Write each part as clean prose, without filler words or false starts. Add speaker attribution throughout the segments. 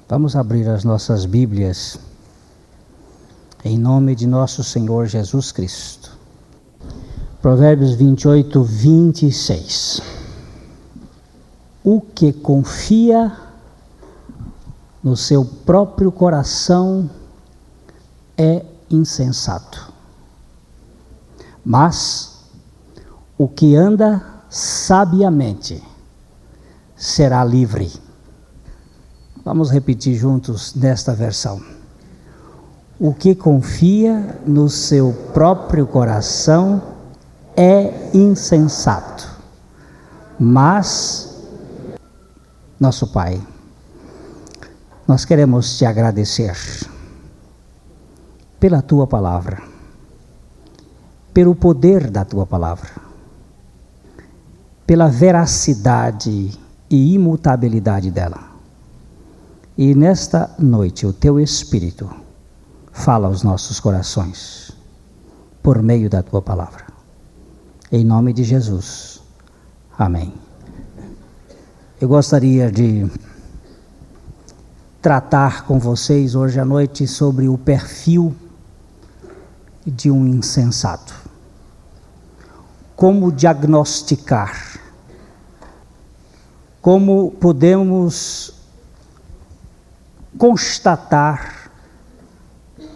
Speaker 1: Vamos abrir as nossas Bíblias em nome de nosso Senhor Jesus Cristo. Provérbios 28, 26. O que confia no seu próprio coração é insensato, mas o que anda sabiamente será livre. Vamos repetir juntos nesta versão. O que confia no seu próprio coração é insensato, mas, nosso Pai, nós queremos te agradecer pela tua palavra, pelo poder da tua palavra, pela veracidade e imutabilidade dela. E nesta noite o teu Espírito fala aos nossos corações por meio da tua palavra. Em nome de Jesus. Amém. Eu gostaria de tratar com vocês hoje à noite sobre o perfil de um insensato. Como diagnosticar? Como podemos constatar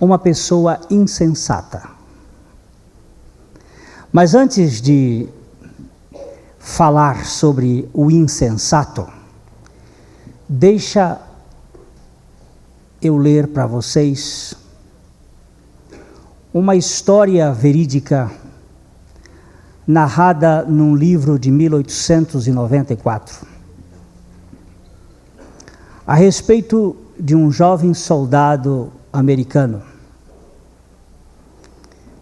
Speaker 1: uma pessoa insensata? Mas antes de falar sobre o insensato, deixa eu ler para vocês uma história verídica narrada num livro de 1894, a respeito de um jovem soldado americano.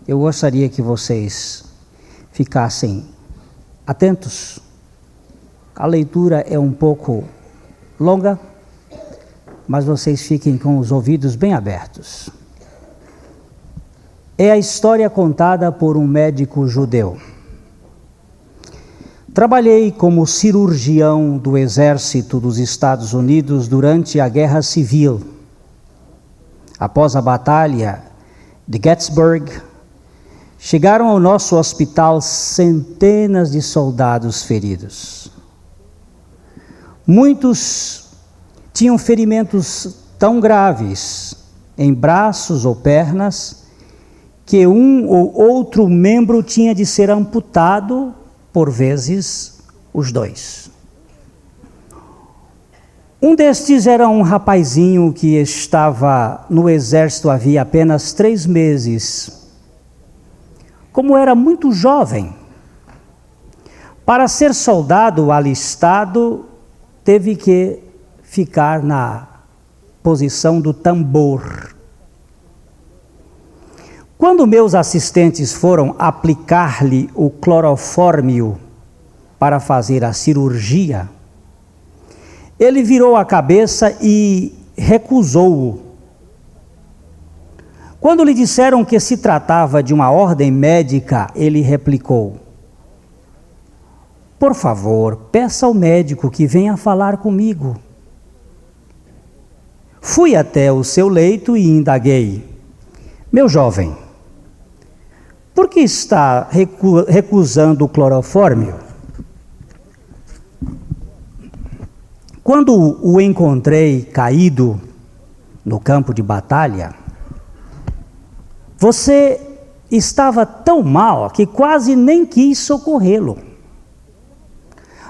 Speaker 1: Eu gostaria que vocês ficassem atentos. A leitura é um pouco longa, mas vocês fiquem com os ouvidos bem abertos. É a história contada por um médico judeu. Trabalhei como cirurgião do Exército dos Estados Unidos durante a Guerra Civil. Após a Batalha de Gettysburg, chegaram ao nosso hospital centenas de soldados feridos. Muitos tinham ferimentos tão graves em braços ou pernas que um ou outro membro tinha de ser amputado, por vezes os dois. Um destes era um rapazinho que estava no exército havia apenas 3 meses. Como era muito jovem, para ser soldado alistado, teve que ficar na posição do tambor. Quando meus assistentes foram aplicar-lhe o clorofórmio para fazer a cirurgia, ele virou a cabeça e recusou-o. Quando lhe disseram que se tratava de uma ordem médica, ele replicou: "Por favor, peça ao médico que venha falar comigo." Fui até o seu leito e indaguei: "Meu jovem, por que está recusando o clorofórmio?" Quando o encontrei caído no campo de batalha, você estava tão mal que quase nem quis socorrê-lo.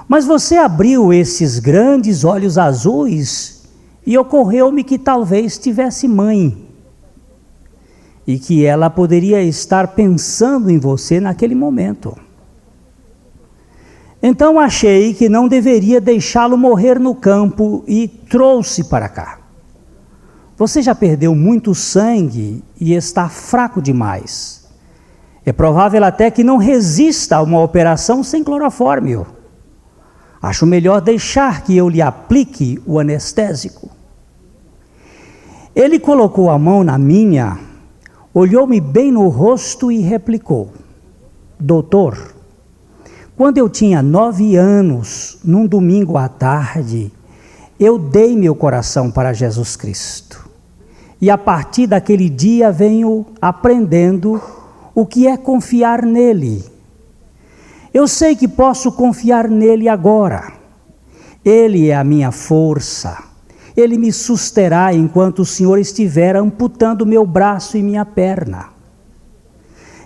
Speaker 1: Mas você abriu esses grandes olhos azuis e ocorreu-me que talvez tivesse mãe e que ela poderia estar pensando em você naquele momento. Então achei que não deveria deixá-lo morrer no campo e trouxe para cá. Você já perdeu muito sangue e está fraco demais. É provável até que não resista a uma operação sem clorofórmio. Acho melhor deixar que eu lhe aplique o anestésico. Ele colocou a mão na minha, olhou-me bem no rosto e replicou: "Doutor, quando eu tinha 9 anos, num domingo à tarde, eu dei meu coração para Jesus Cristo. E a partir daquele dia venho aprendendo o que é confiar nele. Eu sei que posso confiar nele agora. Ele é a minha força. Ele me susterá enquanto o Senhor estiver amputando meu braço e minha perna.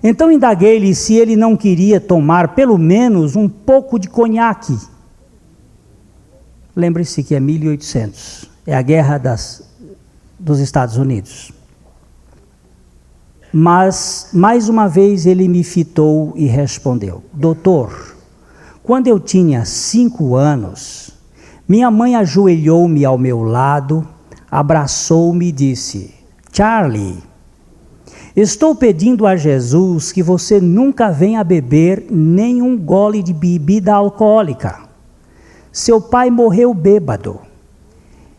Speaker 1: Então indaguei-lhe se ele não queria tomar pelo menos um pouco de conhaque. Lembre-se que é 1800, é a guerra dos Estados Unidos. Mas, mais uma vez, ele me fitou e respondeu: doutor, quando eu tinha 5 anos, minha mãe ajoelhou-me ao meu lado, abraçou-me e disse: Charlie, estou pedindo a Jesus que você nunca venha beber nem um gole de bebida alcoólica. Seu pai morreu bêbado.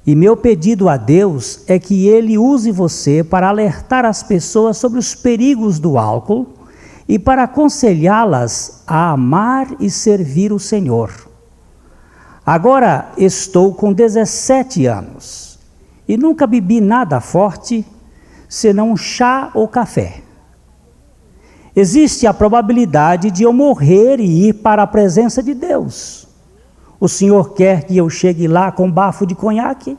Speaker 1: E meu pedido a Deus é que Ele use você para alertar as pessoas sobre os perigos do álcool e para aconselhá-las a amar e servir o Senhor. Agora estou com 17 anos e nunca bebi nada forte, senão chá ou café. Existe a probabilidade de eu morrer e ir para a presença de Deus. O Senhor quer que eu chegue lá com um bafo de conhaque?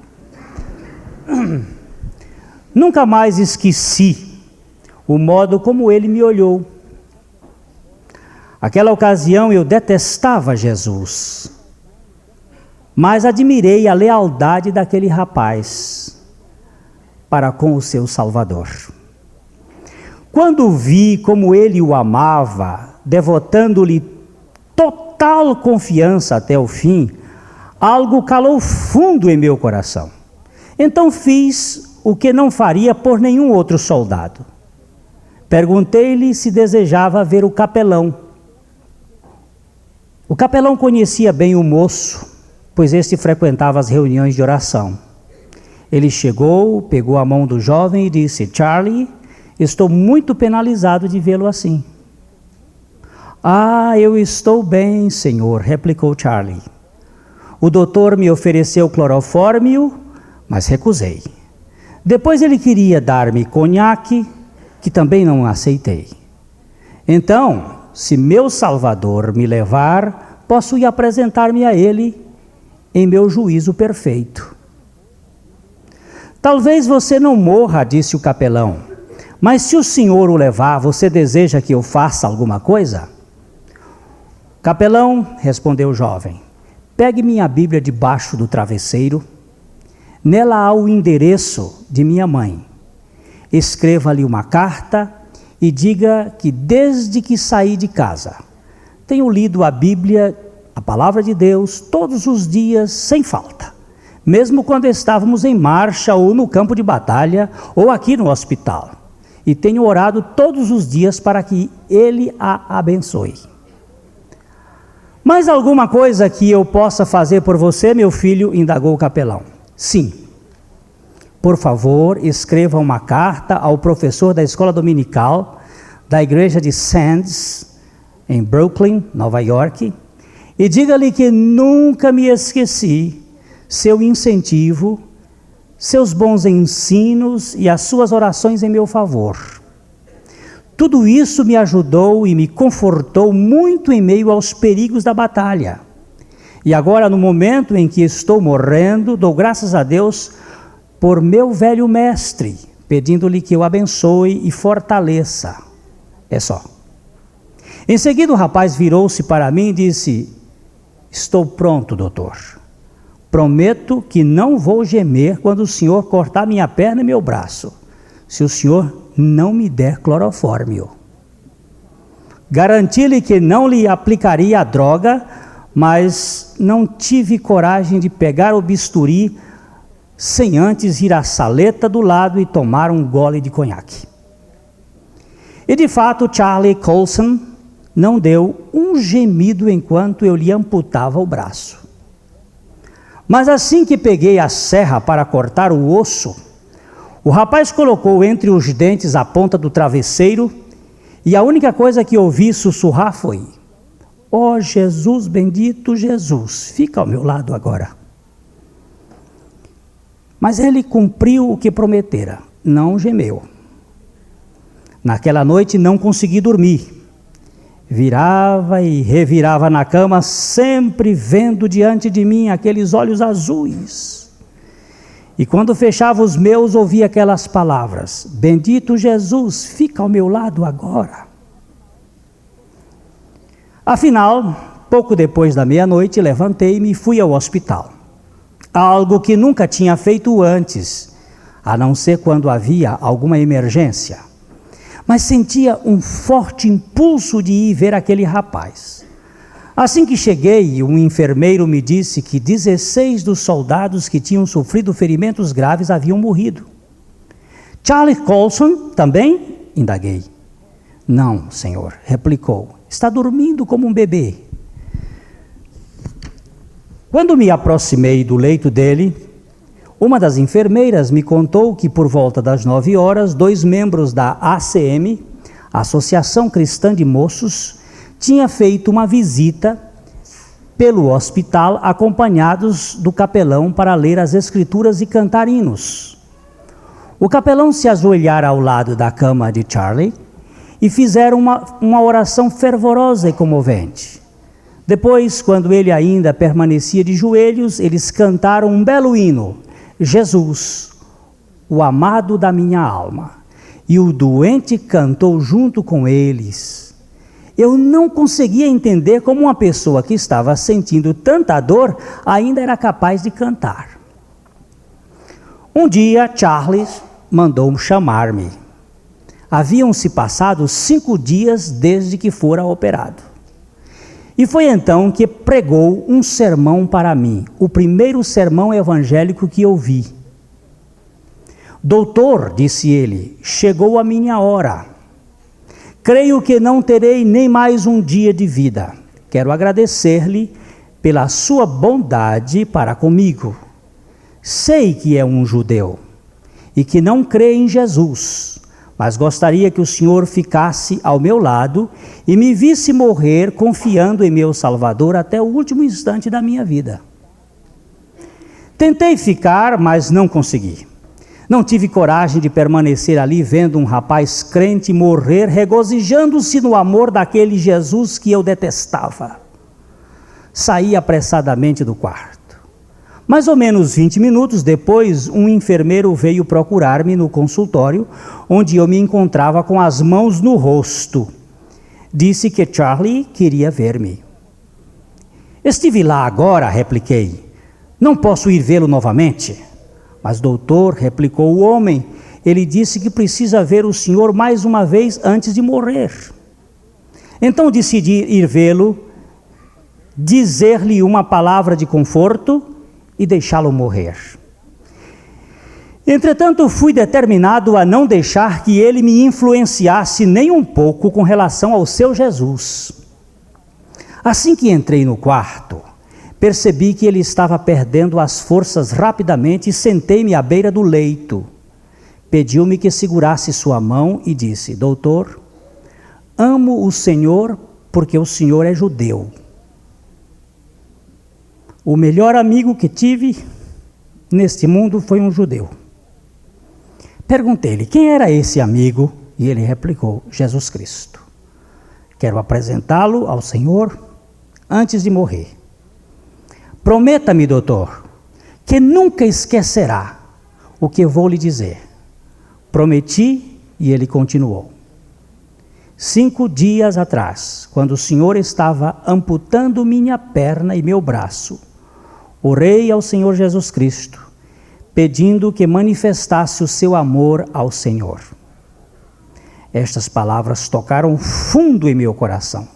Speaker 1: Nunca mais esqueci o modo como ele me olhou. Aquela ocasião eu detestava Jesus, mas admirei a lealdade daquele rapaz para com o seu Salvador. Quando vi como ele o amava, devotando-lhe total confiança até o fim, algo calou fundo em meu coração. Então fiz o que não faria por nenhum outro soldado. Perguntei-lhe se desejava ver o capelão. O capelão conhecia bem o moço, pois este frequentava as reuniões de oração. Ele chegou, pegou a mão do jovem e disse: Charlie, estou muito penalizado de vê-lo assim. Ah, eu estou bem, senhor, replicou Charlie. O doutor me ofereceu clorofórmio, mas recusei. Depois ele queria dar-me conhaque, que também não aceitei. Então, se meu Salvador me levar, posso ir apresentar-me a ele em meu juízo perfeito. Talvez você não morra, disse o capelão, mas se o senhor o levar, você deseja que eu faça alguma coisa? Capelão, respondeu o jovem, pegue minha Bíblia debaixo do travesseiro, nela há o endereço de minha mãe. Escreva-lhe uma carta e diga que desde que saí de casa, tenho lido a Bíblia, a palavra de Deus, todos os dias sem falta, mesmo quando estávamos em marcha ou no campo de batalha ou aqui no hospital, e tenho orado todos os dias para que Ele a abençoe. Mais alguma coisa que eu possa fazer por você, meu filho? Indagou o capelão. Sim. Por favor, escreva uma carta ao professor da escola dominical da igreja de Sands, em Brooklyn, Nova York, e diga-lhe que nunca me esqueci seu incentivo, seus bons ensinos e as suas orações em meu favor. Tudo isso me ajudou e me confortou muito em meio aos perigos da batalha. E agora, no momento em que estou morrendo, dou graças a Deus por meu velho mestre, pedindo-lhe que o abençoe e fortaleça. É só. Em seguida, o rapaz virou-se para mim e disse: estou pronto, doutor. Prometo que não vou gemer quando o senhor cortar minha perna e meu braço, se o senhor não me der clorofórmio. Garanti-lhe que não lhe aplicaria a droga, mas não tive coragem de pegar o bisturi sem antes ir à saleta do lado e tomar um gole de conhaque. E de fato, Charlie Colson não deu um gemido enquanto eu lhe amputava o braço. Mas assim que peguei a serra para cortar o osso, o rapaz colocou entre os dentes a ponta do travesseiro e a única coisa que ouvi sussurrar foi: ó Jesus, bendito Jesus, fica ao meu lado agora. Mas ele cumpriu o que prometera, não gemeu. Naquela noite não consegui dormir. Virava e revirava na cama, sempre vendo diante de mim aqueles olhos azuis. E quando fechava os meus, ouvia aquelas palavras: bendito Jesus, fica ao meu lado agora. Afinal, pouco depois da meia-noite, levantei-me e fui ao hospital. Algo que nunca tinha feito antes, a não ser quando havia alguma emergência. Mas sentia um forte impulso de ir ver aquele rapaz. Assim que cheguei, um enfermeiro me disse que 16 dos soldados que tinham sofrido ferimentos graves haviam morrido. Charlie Colson também? Indaguei. Não, senhor, replicou. Está dormindo como um bebê. Quando me aproximei do leito dele, uma das enfermeiras me contou que por volta das 9 horas, 2 membros da ACM, Associação Cristã de Moços, tinham feito uma visita pelo hospital acompanhados do capelão para ler as escrituras e cantar hinos. O capelão se ajoelhara ao lado da cama de Charlie e fizeram uma oração fervorosa e comovente. Depois, quando ele ainda permanecia de joelhos, eles cantaram um belo hino: Jesus, o amado da minha alma. E o doente cantou junto com eles. Eu não conseguia entender como uma pessoa que estava sentindo tanta dor ainda era capaz de cantar. Um dia, Charlie mandou chamar-me. Haviam-se passado 5 dias desde que fora operado. E foi então que pregou um sermão para mim, o primeiro sermão evangélico que ouvi. Doutor, disse ele, chegou a minha hora. Creio que não terei nem mais um dia de vida. Quero agradecer-lhe pela sua bondade para comigo. Sei que é um judeu e que não crê em Jesus, mas gostaria que o Senhor ficasse ao meu lado e me visse morrer confiando em meu Salvador até o último instante da minha vida. Tentei ficar, mas não consegui. Não tive coragem de permanecer ali vendo um rapaz crente morrer, regozijando-se no amor daquele Jesus que eu detestava. Saí apressadamente do quarto. Mais ou menos 20 minutos depois, um enfermeiro veio procurar-me no consultório, onde eu me encontrava com as mãos no rosto. Disse que Charlie queria ver-me. Estive lá agora, repliquei. Não posso ir vê-lo novamente. Mas, doutor, replicou o homem, ele disse que precisa ver o senhor mais uma vez antes de morrer. Então decidi ir vê-lo, dizer-lhe uma palavra de conforto e deixá-lo morrer. Entretanto, fui determinado a não deixar que ele me influenciasse nem um pouco com relação ao seu Jesus. Assim que entrei no quarto, percebi que ele estava perdendo as forças rapidamente e sentei-me à beira do leito. Pediu-me que segurasse sua mão e disse: doutor, amo o Senhor porque o Senhor é judeu. O melhor amigo que tive neste mundo foi um judeu. Perguntei-lhe quem era esse amigo e ele replicou: Jesus Cristo. Quero apresentá-lo ao Senhor antes de morrer. Prometa-me, doutor, que nunca esquecerá o que vou lhe dizer. Prometi e ele continuou. 5 dias atrás, quando o Senhor estava amputando minha perna e meu braço, orei ao Senhor Jesus Cristo, pedindo que manifestasse o seu amor ao Senhor. Estas palavras tocaram fundo em meu coração.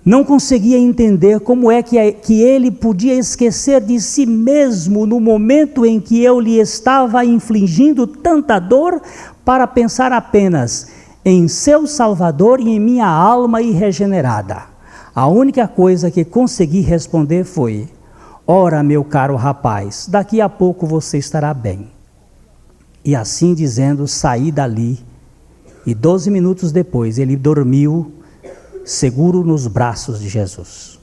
Speaker 1: Não conseguia entender como é que ele podia esquecer de si mesmo no momento em que eu lhe estava infligindo tanta dor para pensar apenas em seu Salvador e em minha alma irregenerada. A única coisa que consegui responder foi: ora, meu caro rapaz, daqui a pouco você estará bem. E assim dizendo, saí dali e 12 minutos depois ele dormiu seguro nos braços de Jesus.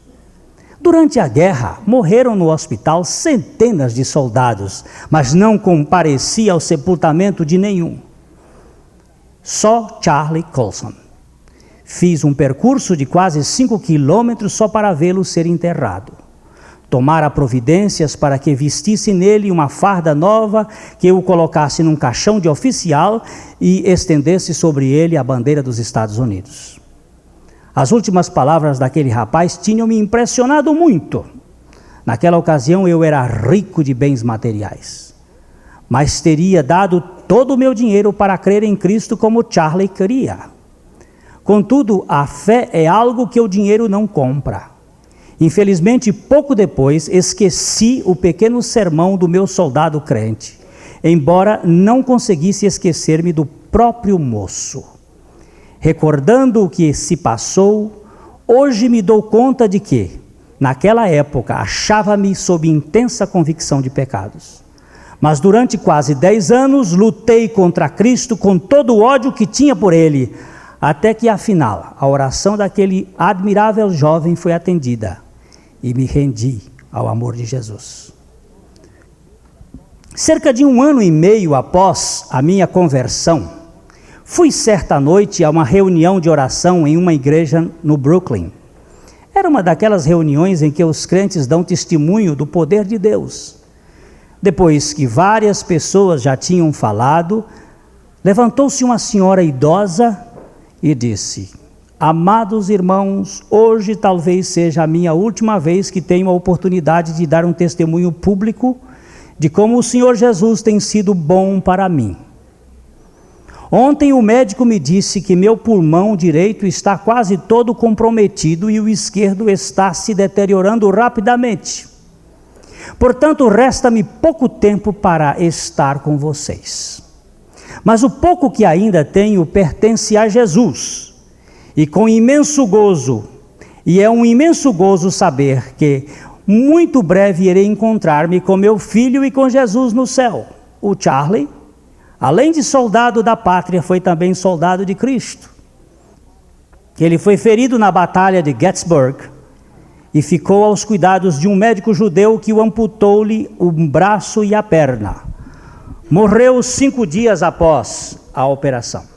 Speaker 1: Durante a guerra, morreram no hospital centenas de soldados, mas não compareci ao sepultamento de nenhum. Só Charlie Colson. Fiz um percurso de quase 5 quilômetros só para vê-lo ser enterrado. Tomara providências para que vestisse nele uma farda nova, que eu o colocasse num caixão de oficial e estendesse sobre ele a bandeira dos Estados Unidos. As últimas palavras daquele rapaz tinham me impressionado muito. Naquela ocasião eu era rico de bens materiais, mas teria dado todo o meu dinheiro para crer em Cristo como Charlie queria. Contudo, a fé é algo que o dinheiro não compra. Infelizmente, pouco depois, esqueci o pequeno sermão do meu soldado crente, embora não conseguisse esquecer-me do próprio moço. Recordando o que se passou, hoje me dou conta de que, naquela época, achava-me sob intensa convicção de pecados. Mas durante quase 10 anos, lutei contra Cristo com todo o ódio que tinha por ele, até que, afinal, a oração daquele admirável jovem foi atendida e me rendi ao amor de Jesus. Cerca de 1 ano e meio após a minha conversão, fui certa noite a uma reunião de oração em uma igreja no Brooklyn. Era uma daquelas reuniões em que os crentes dão testemunho do poder de Deus. Depois que várias pessoas já tinham falado, levantou-se uma senhora idosa e disse: amados irmãos, hoje talvez seja a minha última vez que tenho a oportunidade de dar um testemunho público de como o Senhor Jesus tem sido bom para mim. Ontem o médico me disse que meu pulmão direito está quase todo comprometido e o esquerdo está se deteriorando rapidamente. Portanto, resta-me pouco tempo para estar com vocês. Mas o pouco que ainda tenho pertence a Jesus. E com imenso gozo, e é um imenso gozo saber que muito breve irei encontrar-me com meu filho e com Jesus no céu. O Charlie, além de soldado da pátria, foi também soldado de Cristo. Ele foi ferido na batalha de Gettysburg e ficou aos cuidados de um médico judeu que o amputou-lhe um braço e a perna. Morreu 5 dias após a operação.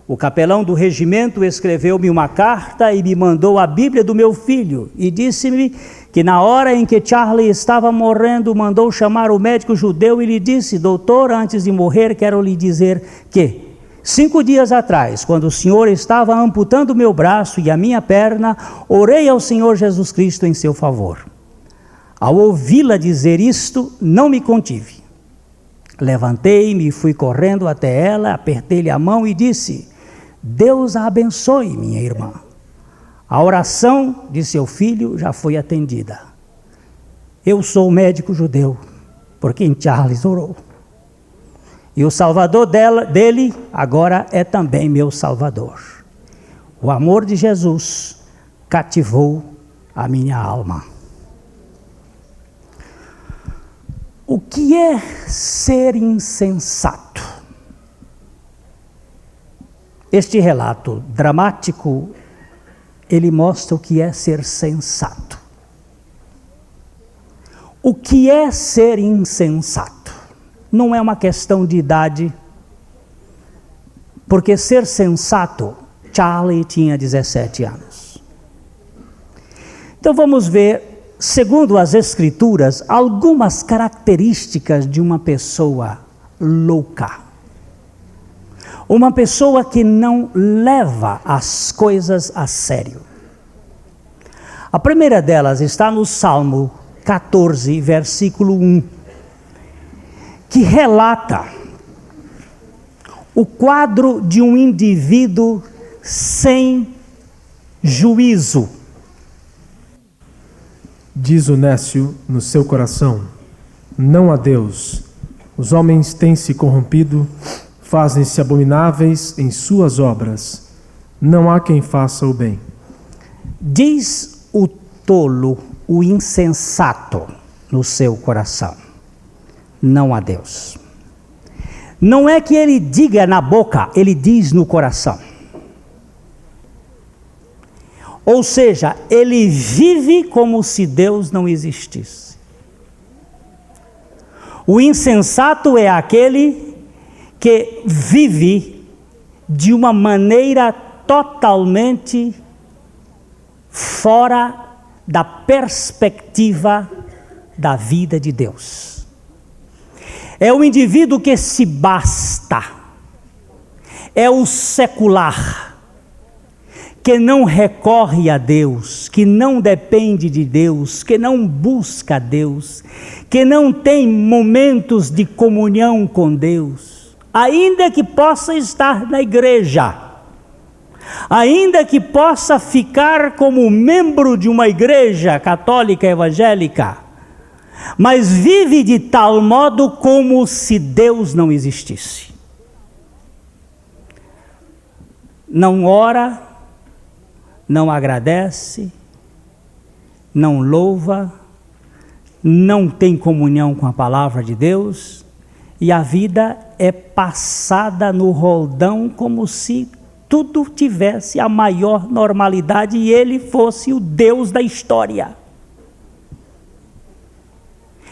Speaker 1: O capelão do regimento escreveu-me uma carta e me mandou a Bíblia do meu filho e disse-me que na hora em que Charlie estava morrendo, mandou chamar o médico judeu e lhe disse: doutor, antes de morrer, quero lhe dizer que 5 dias atrás, quando o Senhor estava amputando meu braço e a minha perna, orei ao Senhor Jesus Cristo em seu favor. Ao ouvi-la dizer isto, não me contive. Levantei-me e fui correndo até ela, apertei-lhe a mão e disse: Deus a abençoe, minha irmã. A oração de seu filho já foi atendida. Eu sou o médico judeu por quem Charles orou. E o Salvador dele agora é também meu Salvador. O amor de Jesus cativou a minha alma. O que é ser insensato? Este relato dramático, ele mostra o que é ser sensato. O que é ser insensato? Não é uma questão de idade, porque ser sensato, Charlie tinha 17 anos. Então vamos ver, segundo as Escrituras, algumas características de uma pessoa louca. Uma pessoa que não leva as coisas a sério. A primeira delas está no Salmo 14, versículo 1, que relata o quadro de um indivíduo sem juízo.
Speaker 2: Diz o nécio no seu coração: não há Deus. Os homens têm se corrompido, fazem-se abomináveis em suas obras. Não há quem faça o bem.
Speaker 1: Diz o tolo, o insensato no seu coração: não há Deus. Não é que ele diga na boca, ele diz no coração. Ou seja, ele vive como se Deus não existisse. O insensato é aquele que vive de uma maneira totalmente fora da perspectiva da vida de Deus. É o indivíduo que se basta, é o secular, que não recorre a Deus, que não depende de Deus, que não busca Deus, que não tem momentos de comunhão com Deus, ainda que possa estar na igreja, ainda que possa ficar como membro de uma igreja católica evangélica, mas vive de tal modo como se Deus não existisse. Não ora, não agradece, não louva, não tem comunhão com a palavra de Deus, e a vida é passada no roldão como se tudo tivesse a maior normalidade e ele fosse o Deus da história.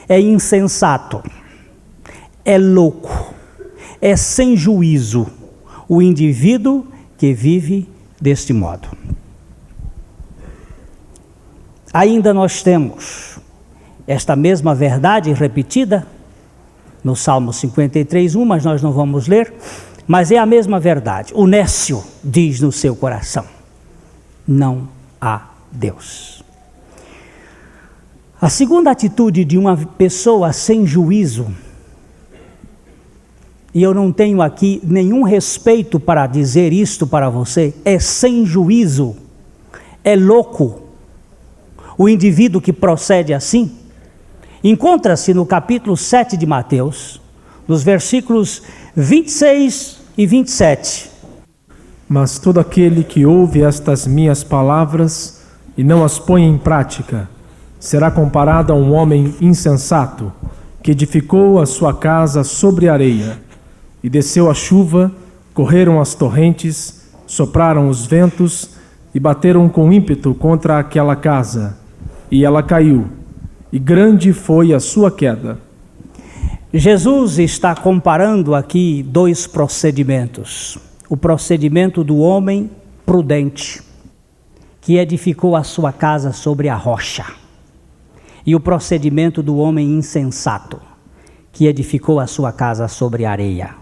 Speaker 1: É insensato, é louco, é sem juízo o indivíduo que vive deste modo. Ainda nós temos esta mesma verdade repetida no Salmo 53:1, mas nós não vamos ler, mas é a mesma verdade. O nécio diz no seu coração: não há Deus. A segunda atitude de uma pessoa sem juízo, e eu não tenho aqui nenhum respeito para dizer isto para você, é sem juízo, é louco. O indivíduo que procede assim, encontra-se no capítulo 7 de Mateus, nos versículos 26 e 27.
Speaker 2: Mas todo aquele que ouve estas minhas palavras e não as põe em prática, será comparado a um homem insensato, que edificou a sua casa sobre areia, e desceu a chuva, correram as torrentes, sopraram os ventos, e bateram com ímpeto contra aquela casa, e ela caiu, e grande foi a sua queda.
Speaker 1: Jesus está comparando aqui dois procedimentos. O procedimento do homem prudente, que edificou a sua casa sobre a rocha, e o procedimento do homem insensato, que edificou a sua casa sobre a areia.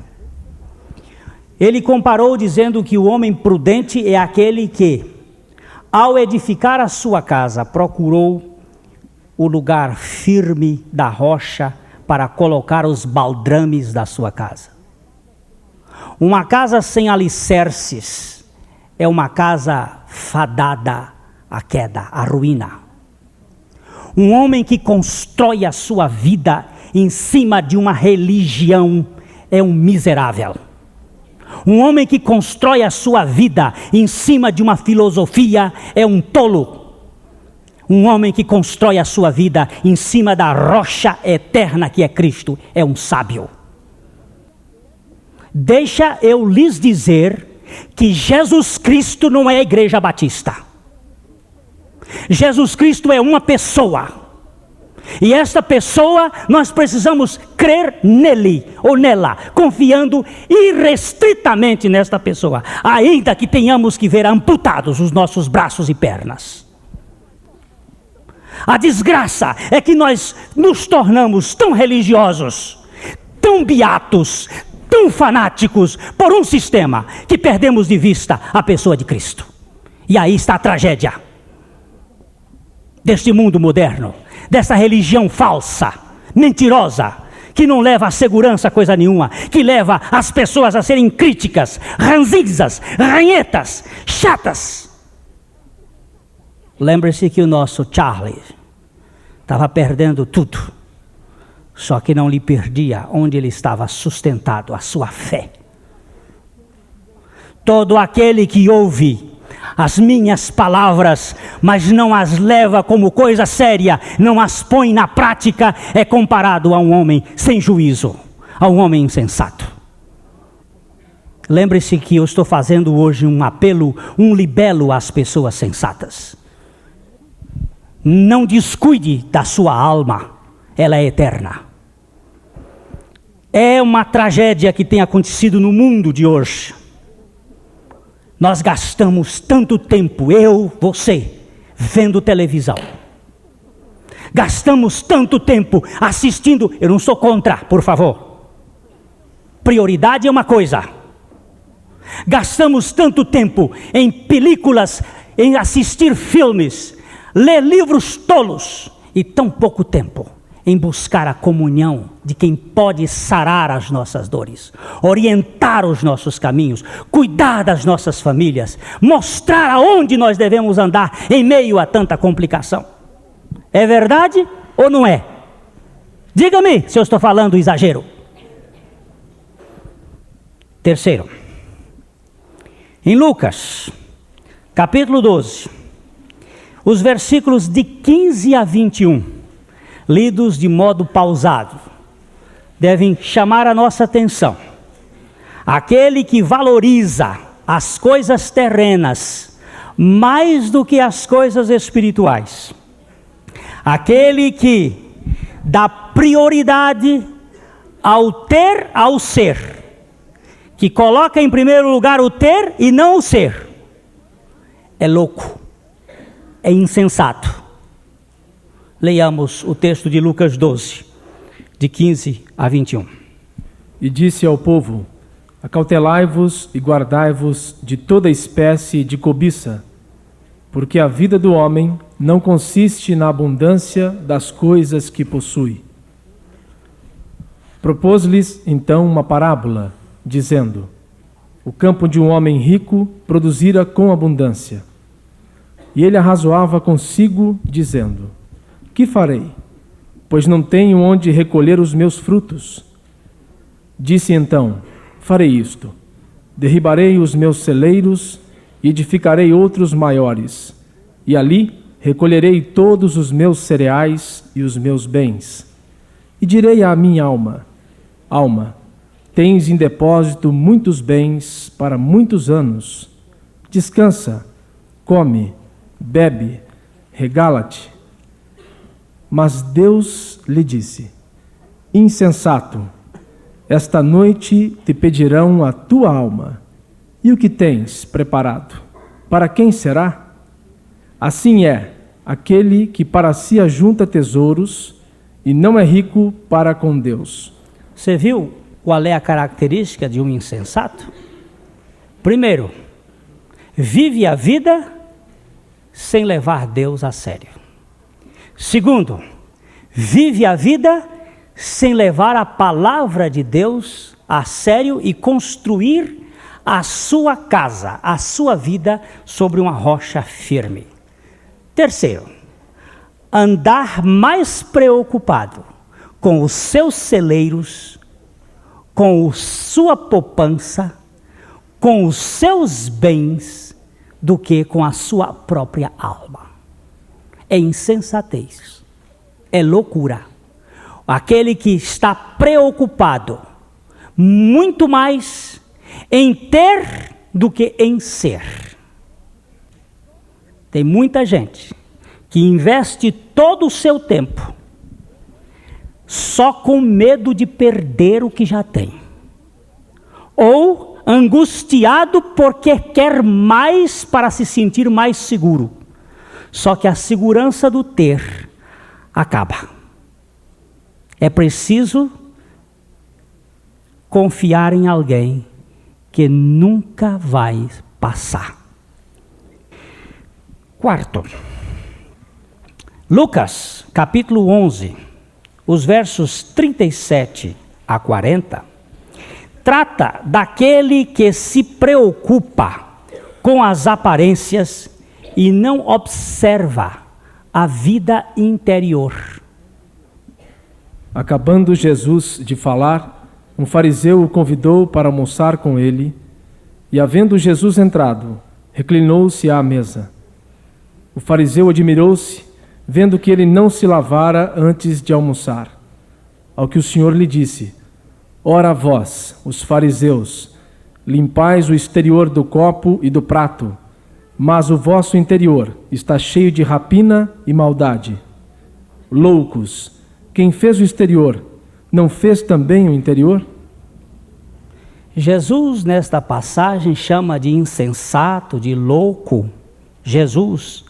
Speaker 1: Ele comparou dizendo que o homem prudente é aquele que, ao edificar a sua casa, procurou o lugar firme da rocha para colocar os baldrames da sua casa. Uma casa sem alicerces é uma casa fadada à queda, à ruína. Um homem que constrói a sua vida em cima de uma religião é um miserável. Um homem que constrói a sua vida em cima de uma filosofia é um tolo. Um homem que constrói a sua vida em cima da rocha eterna que é Cristo é um sábio. Deixa eu lhes dizer que Jesus Cristo não é a Igreja Batista. Jesus Cristo é uma pessoa. E esta pessoa, nós precisamos crer nele ou nela, confiando irrestritamente nesta pessoa, ainda que tenhamos que ver amputados os nossos braços e pernas. A desgraça é que nós nos tornamos tão religiosos, tão beatos, tão fanáticos por um sistema, que perdemos de vista a pessoa de Cristo. E aí está a tragédia deste mundo moderno, dessa religião falsa, mentirosa, que não leva a segurança a coisa nenhuma, que leva as pessoas a serem críticas, ranzinzas, ranhetas, chatas. Lembre-se que o nosso Charlie estava perdendo tudo, só que não lhe perdia onde ele estava sustentado, a sua fé. Todo aquele que ouve as minhas palavras, mas não as leva como coisa séria, não as põe na prática, é comparado a um homem sem juízo, a um homem insensato. Lembre-se que eu estou fazendo hoje um apelo, um libelo às pessoas sensatas. Não descuide da sua alma, ela é eterna. É uma tragédia que tem acontecido no mundo de hoje. Nós gastamos tanto tempo, eu, você, vendo televisão. Gastamos tanto tempo assistindo, eu não sou contra, por favor. Prioridade é uma coisa. Gastamos tanto tempo em películas, em assistir filmes, ler livros tolos, e tão pouco tempo em buscar a comunhão de quem pode sarar as nossas dores, orientar os nossos caminhos, cuidar das nossas famílias, mostrar aonde nós devemos andar em meio a tanta complicação. É verdade ou não é? Diga-me se eu estou falando exagero. Terceiro, em Lucas, capítulo 12, os versículos de 15 a 21, lidos de modo pausado, devem chamar a nossa atenção. Aquele que valoriza as coisas terrenas mais do que as coisas espirituais, aquele que dá prioridade ao ter, ao ser, que coloca em primeiro lugar o ter e não o ser, é louco, é insensato. Leiamos o texto de Lucas 12, de 15 a 21.
Speaker 2: E disse ao povo: acautelai-vos e guardai-vos de toda espécie de cobiça, porque a vida do homem não consiste na abundância das coisas que possui. Propôs-lhes então uma parábola, dizendo: o campo de um homem rico produzira com abundância. E ele arrazoava consigo, dizendo: que farei? Pois não tenho onde recolher os meus frutos. Disse então: farei isto: derribarei os meus celeiros e edificarei outros maiores, e ali recolherei todos os meus cereais e os meus bens. E direi à minha alma: alma, tens em depósito muitos bens para muitos anos. Descansa, come, bebe, regala-te. Mas Deus lhe disse: insensato, esta noite te pedirão a tua alma, e o que tens preparado, para quem será? Assim é aquele que para si ajunta tesouros e não é rico para com Deus.
Speaker 1: Você viu qual é a característica de um insensato? Primeiro, vive a vida sem levar Deus a sério. Segundo, vive a vida sem levar a palavra de Deus a sério e construir a sua casa, a sua vida sobre uma rocha firme. Terceiro, andar mais preocupado com os seus celeiros, com a sua poupança, com os seus bens, do que com a sua própria alma. É insensatez, é loucura. Aquele que está preocupado muito mais em ter do que em ser. Tem muita gente que investe todo o seu tempo só com medo de perder o que já tem, ou angustiado porque quer mais para se sentir mais seguro. Só que a segurança do ter acaba. É preciso confiar em alguém que nunca vai passar. Quarto, Lucas, capítulo 11, os versos 37 a 40, trata daquele que se preocupa com as aparências e não observa a vida interior.
Speaker 2: Acabando Jesus de falar, um fariseu o convidou para almoçar com ele, e havendo Jesus entrado, reclinou-se à mesa. O fariseu admirou-se, vendo que ele não se lavara antes de almoçar. Ao que o Senhor lhe disse: ora vós, os fariseus, Limpais o exterior do copo e do prato, mas o vosso interior está cheio de rapina e maldade. Loucos, quem fez o exterior, não fez também o interior?
Speaker 1: Jesus, nesta passagem, chama de insensato, de louco, Jesus,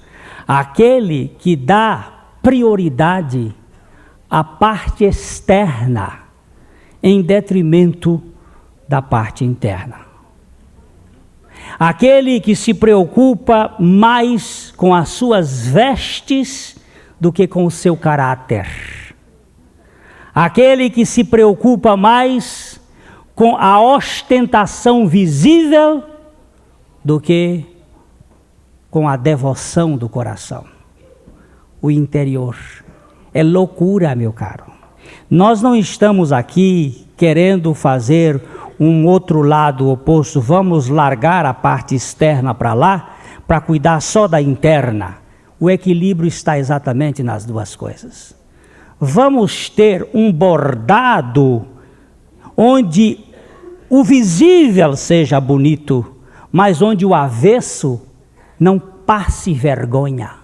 Speaker 1: aquele que dá prioridade à parte externa em detrimento da parte interna. Aquele que se preocupa mais com as suas vestes do que com o seu caráter. Aquele que se preocupa mais com a ostentação visível do que com a devoção do coração. O interior. É loucura, meu caro. Nós não estamos aqui querendo fazer um outro lado oposto. Vamos largar a parte externa para lá, para cuidar só da interna. O equilíbrio está exatamente nas duas coisas. Vamos ter um bordado onde o visível seja bonito, mas onde o avesso não passe vergonha.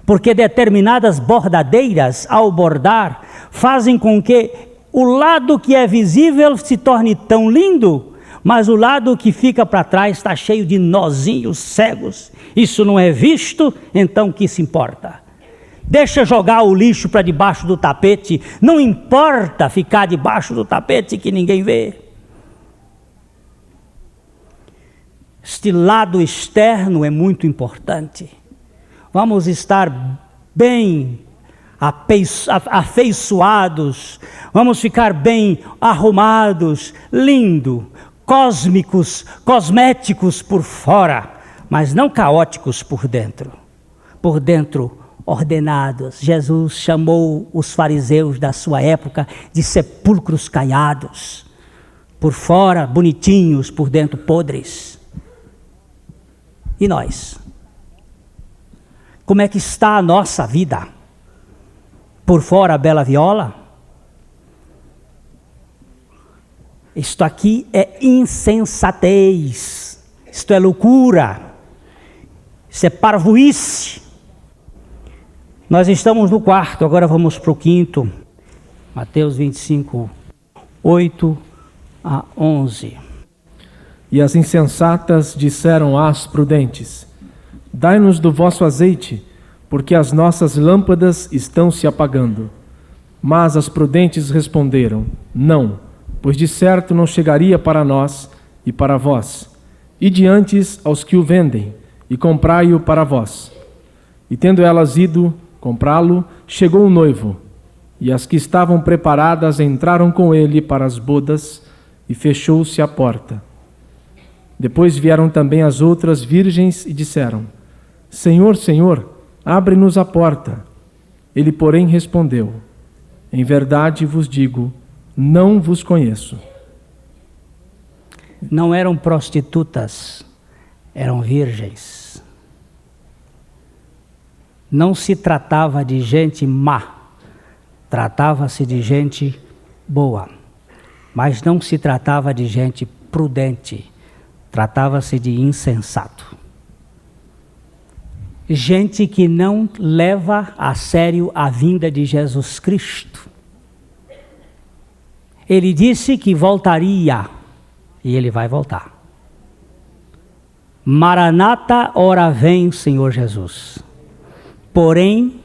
Speaker 1: Porque determinadas bordadeiras, ao bordar, fazem com que o lado que é visível se torne tão lindo, mas o lado que fica para trás está cheio de nozinhos cegos. Isso não é visto, então o que se importa? Deixa jogar o lixo para debaixo do tapete, não importa ficar debaixo do tapete que ninguém vê. Este lado externo é muito importante. Vamos estar bem afeiçoados, vamos ficar bem arrumados, lindo, cósmicos, cosméticos por fora, mas não caóticos por dentro. Por dentro, ordenados. Jesus chamou os fariseus da sua época de sepulcros caiados. Por fora, bonitinhos, por dentro, podres. E nós? Como é que está a nossa vida? Por fora a bela viola? Isto aqui é insensatez, isto é loucura, isso é parvoíce. Nós estamos no quarto, agora vamos para o quinto. Mateus 25, 8 a 11.
Speaker 2: E as insensatas disseram às prudentes: dai-nos do vosso azeite, porque as nossas lâmpadas estão se apagando. Mas as prudentes responderam: não, pois de certo não chegaria para nós e para vós. Ide antes aos que o vendem, e comprai-o para vós. E tendo elas ido comprá-lo, chegou o noivo, e as que estavam preparadas entraram com ele para as bodas, e fechou-se a porta. Depois vieram também as outras virgens e disseram: Senhor, Senhor, abre-nos a porta. Ele, porém, respondeu: em verdade vos digo, não vos conheço.
Speaker 1: Não eram prostitutas, eram virgens. Não se tratava de gente má, tratava-se de gente boa. Mas não se tratava de gente prudente, tratava-se de insensato. Gente que não leva a sério a vinda de Jesus Cristo. Ele disse que voltaria, e ele vai voltar. Maranata, ora vem, Senhor Jesus. Porém,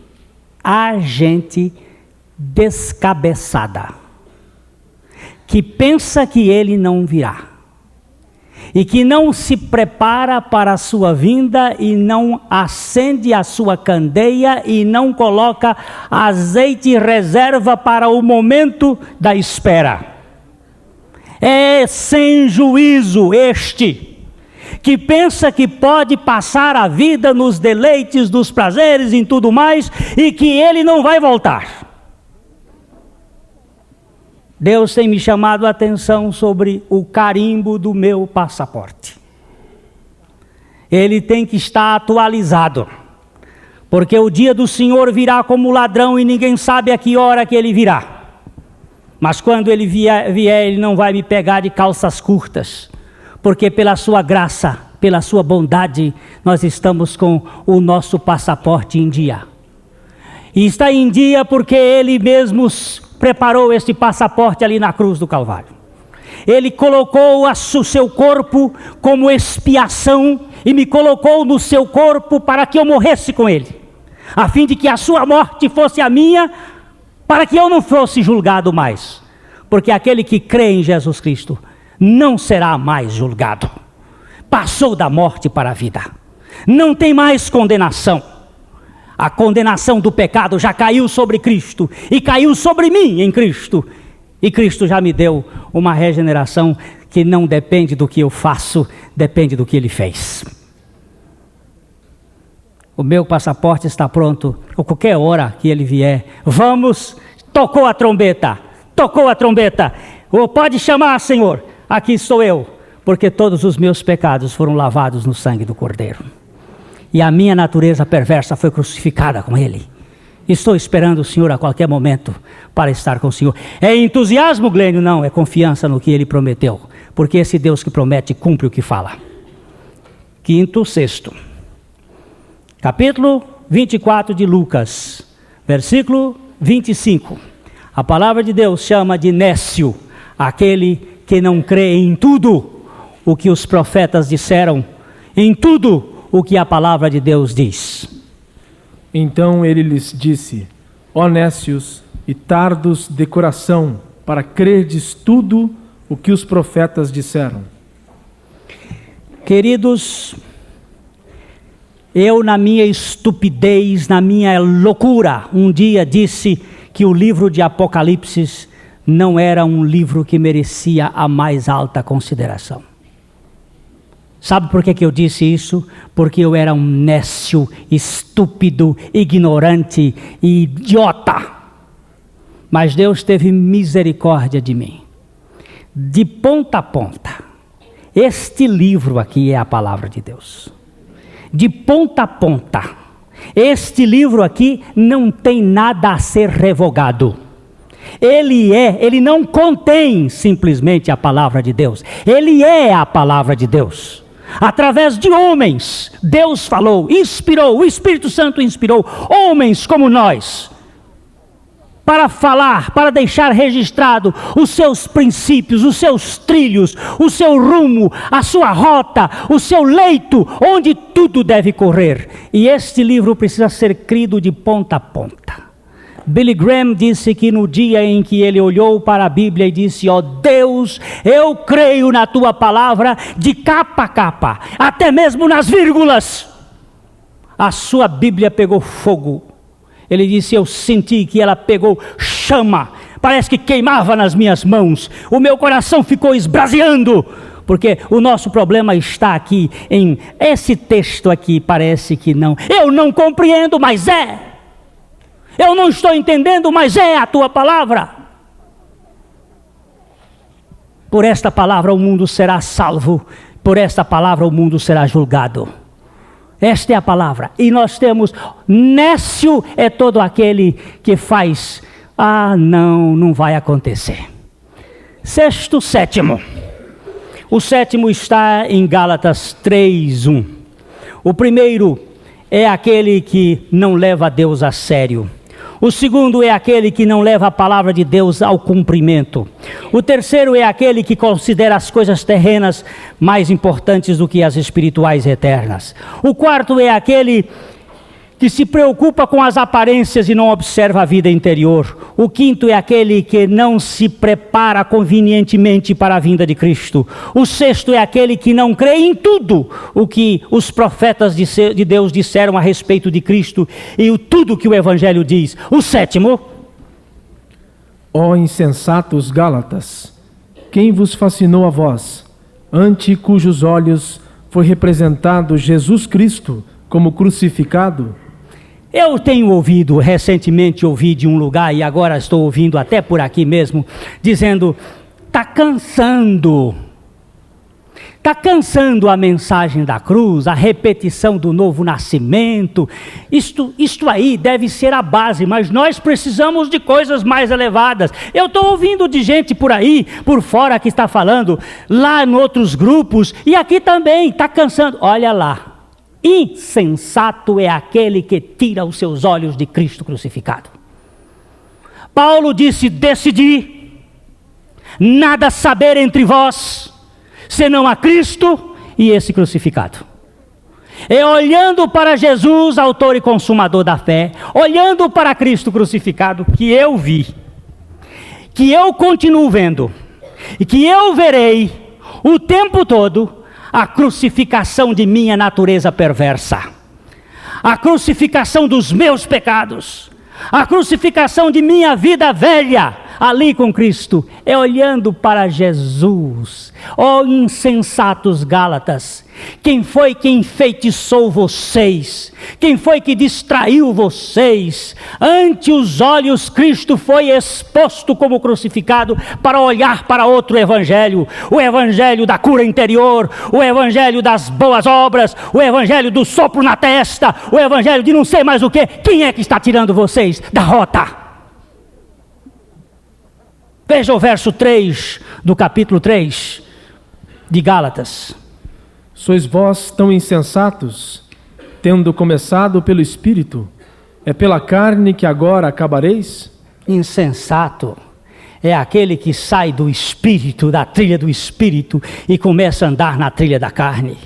Speaker 1: há gente descabeçada, que pensa que ele não virá, e que não se prepara para a sua vinda, e não acende a sua candeia, e não coloca azeite e reserva para o momento da espera. É sem juízo este, que pensa que pode passar a vida nos deleites, dos prazeres, em tudo mais, e que ele não vai voltar. Deus tem me chamado a atenção sobre o carimbo do meu passaporte. Ele tem que estar atualizado, porque o dia do Senhor virá como ladrão e ninguém sabe a que hora que ele virá. Mas quando ele vier, ele não vai me pegar de calças curtas, porque pela sua graça, pela sua bondade, nós estamos com o nosso passaporte em dia. E está em dia porque Ele mesmo preparou este passaporte ali na cruz do Calvário. Ele colocou o seu corpo como expiação e me colocou no seu corpo para que eu morresse com Ele, a fim de que a sua morte fosse a minha, para que eu não fosse julgado mais, porque aquele que crê em Jesus Cristo não será mais julgado. Passou da morte para a vida. Não tem mais condenação. A condenação do pecado já caiu sobre Cristo e caiu sobre mim em Cristo. E Cristo já me deu uma regeneração que não depende do que eu faço, depende do que Ele fez. O meu passaporte está pronto, a qualquer hora que Ele vier. Vamos, tocou a trombeta, ou pode chamar, Senhor, aqui estou eu, porque todos os meus pecados foram lavados no sangue do Cordeiro. E a minha natureza perversa foi crucificada com Ele. Estou esperando o Senhor a qualquer momento para estar com o Senhor. É entusiasmo, Glênio? Não, é confiança no que Ele prometeu. Porque esse Deus que promete cumpre o que fala. Quinto, sexto. Capítulo 24 de Lucas, versículo 25. A palavra de Deus chama de nécio aquele que não crê em tudo o que os profetas disseram, em tudo o que a palavra de Deus diz.
Speaker 2: Então ele lhes disse: ó nécios e tardos de coração, para crerdes tudo o que os profetas disseram.
Speaker 1: Queridos, eu na minha estupidez, na minha loucura, um dia disse que o livro de Apocalipse não era um livro que merecia a mais alta consideração. Sabe por que eu disse isso? Porque eu era um nécio, estúpido, ignorante e idiota. Mas Deus teve misericórdia de mim. De ponta a ponta. Este livro aqui é a palavra de Deus. De ponta a ponta. Este livro aqui não tem nada a ser revogado. Ele não contém simplesmente a palavra de Deus. Ele é a palavra de Deus. Através de homens, Deus falou, inspirou, o Espírito Santo inspirou homens como nós, para falar, para deixar registrado os seus princípios, os seus trilhos, o seu rumo, a sua rota, o seu leito, onde tudo deve correr. E este livro precisa ser crido de ponta a ponta. Billy Graham disse que no dia em que ele olhou para a Bíblia e disse: ó Deus, eu creio na tua palavra de capa a capa, até mesmo nas vírgulas, a sua Bíblia pegou fogo. Ele disse: eu senti que ela pegou chama, parece que queimava nas minhas mãos, o meu coração ficou esbraseando, porque o nosso problema está aqui em esse texto aqui. Parece que não, eu não compreendo, mas eu não estou entendendo, mas é a tua palavra. Por esta palavra o mundo será salvo, por esta palavra o mundo será julgado. Esta é a palavra. E nós temos, nécio é todo aquele que faz, não vai acontecer. Sexto, sétimo. O sétimo está em Gálatas 3:1. O primeiro é aquele que não leva Deus a sério. O segundo é aquele que não leva a palavra de Deus ao cumprimento. O terceiro é aquele que considera as coisas terrenas mais importantes do que as espirituais eternas. O quarto é aquele que se preocupa com as aparências e não observa a vida interior. O quinto é aquele que não se prepara convenientemente para a vinda de Cristo. O sexto é aquele que não crê em tudo o que os profetas de Deus disseram a respeito de Cristo e tudo que o Evangelho diz. O sétimo:
Speaker 2: ó insensatos Gálatas, quem vos fascinou a vós, ante cujos olhos foi representado Jesus Cristo como crucificado?
Speaker 1: Eu tenho ouvido, recentemente ouvi de um lugar, e agora estou ouvindo até por aqui mesmo, dizendo: está cansando, Está cansando a mensagem da cruz, a repetição do novo nascimento. Isto aí deve ser a base, mas nós precisamos de coisas mais elevadas. Eu estou ouvindo de gente por aí, por fora, que está falando, lá em outros grupos, e aqui também, está cansando. Olha lá, insensato é aquele que tira os seus olhos de Cristo crucificado. Paulo disse: decidi nada saber entre vós, senão a Cristo e esse crucificado. É olhando para Jesus, autor e consumador da fé, olhando para Cristo crucificado, que eu vi, que eu continuo vendo, e que eu verei o tempo todo a crucificação de minha natureza perversa, a crucificação dos meus pecados, a crucificação de minha vida velha, ali com Cristo. É olhando para Jesus. Ó insensatos Gálatas, quem foi que enfeitiçou vocês? Quem foi que distraiu vocês? Ante os olhos Cristo foi exposto como crucificado, para olhar para outro evangelho, o evangelho da cura interior, o evangelho das boas obras, o evangelho do sopro na testa, o evangelho de não sei mais o que. Quem é que está tirando vocês da rota? Veja o verso 3 do capítulo 3 de Gálatas.
Speaker 2: Sois vós tão insensatos, tendo começado pelo Espírito, é pela carne que agora acabareis?
Speaker 1: Insensato é aquele que sai do Espírito, da trilha do Espírito, e começa a andar na trilha da carne.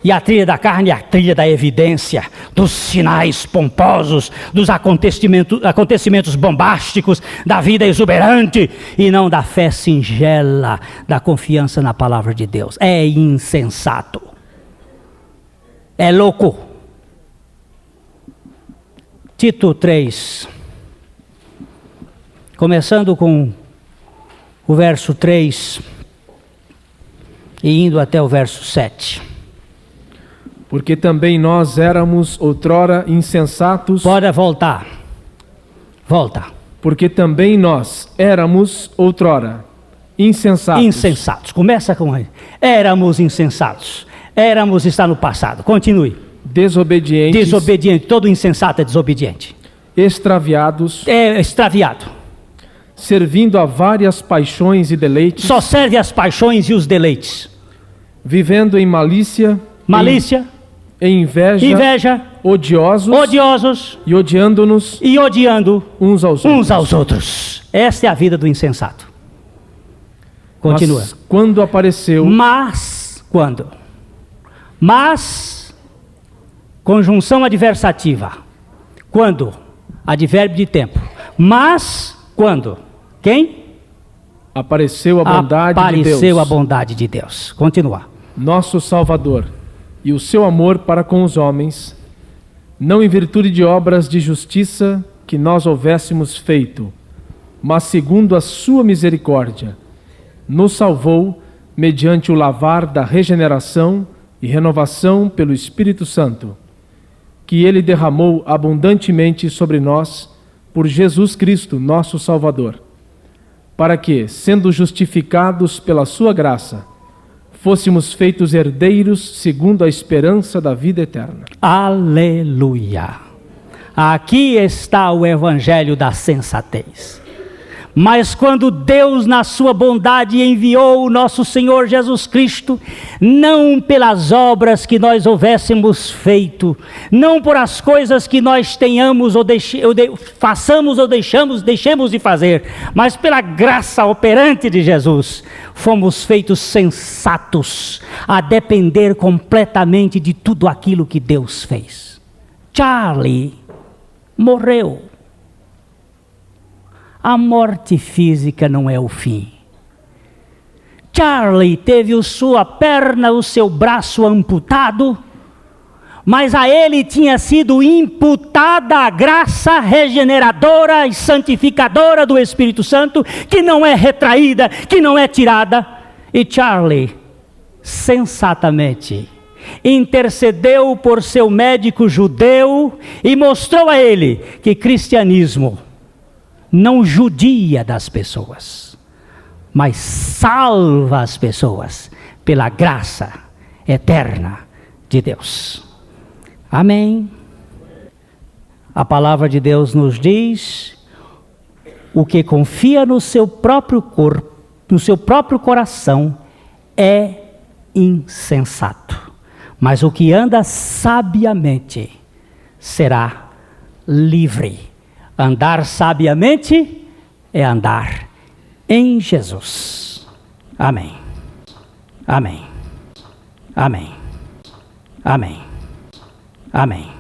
Speaker 1: E a trilha da carne é a trilha da evidência, dos sinais pomposos, dos acontecimentos bombásticos, da vida exuberante, e não da fé singela, da confiança na palavra de Deus. É insensato. É louco. Tito 3, começando com o verso 3 e indo até o verso 7.
Speaker 2: Porque também nós éramos outrora insensatos.
Speaker 1: Pode voltar. Volta.
Speaker 2: Porque também nós éramos outrora insensatos.
Speaker 1: Insensatos. Começa com ele. Éramos insensatos. Éramos está no passado. Continue.
Speaker 2: Desobedientes.
Speaker 1: Desobediente. Todo insensato é desobediente.
Speaker 2: Extraviados.
Speaker 1: É extraviado.
Speaker 2: Servindo a várias paixões e deleites.
Speaker 1: Só serve as paixões e os deleites.
Speaker 2: Vivendo em malícia. Em inveja, odiosos e odiando-nos
Speaker 1: e odiando
Speaker 2: uns aos
Speaker 1: outros. Esta é a vida do insensato. Continua.
Speaker 2: Mas quando apareceu... Mas, conjunção adversativa. Quando? Advérbio de tempo. Mas, quando? Quem? Apareceu a bondade de Deus.
Speaker 1: Apareceu a bondade de Deus. Continua.
Speaker 2: Nosso Salvador, e o seu amor para com os homens, não em virtude de obras de justiça que nós houvéssemos feito, mas segundo a sua misericórdia, nos salvou mediante o lavar da regeneração e renovação pelo Espírito Santo, que ele derramou abundantemente sobre nós por Jesus Cristo, nosso Salvador, para que, sendo justificados pela sua graça, fôssemos feitos herdeiros segundo a esperança da vida eterna.
Speaker 1: Aleluia! Aqui está o evangelho da sensatez. Mas quando Deus, na sua bondade, enviou o nosso Senhor Jesus Cristo, não pelas obras que nós houvéssemos feito, não por as coisas que nós tenhamos ou façamos ou deixemos de fazer, mas pela graça operante de Jesus, fomos feitos sensatos, a depender completamente de tudo aquilo que Deus fez. Charlie morreu. A morte física não é o fim. Charlie teve sua perna, o seu braço amputado, mas a ele tinha sido imputada a graça regeneradora e santificadora do Espírito Santo, que não é retraída, que não é tirada. E Charlie, sensatamente, intercedeu por seu médico judeu e mostrou a ele que cristianismo não judia das pessoas, mas salva as pessoas pela graça eterna de Deus. Amém. A palavra de Deus nos diz: o que confia no seu próprio corpo, no seu próprio coração, é insensato. Mas o que anda sabiamente será livre. Andar sabiamente é andar em Jesus. Amém. Amém. Amém. Amém. Amém.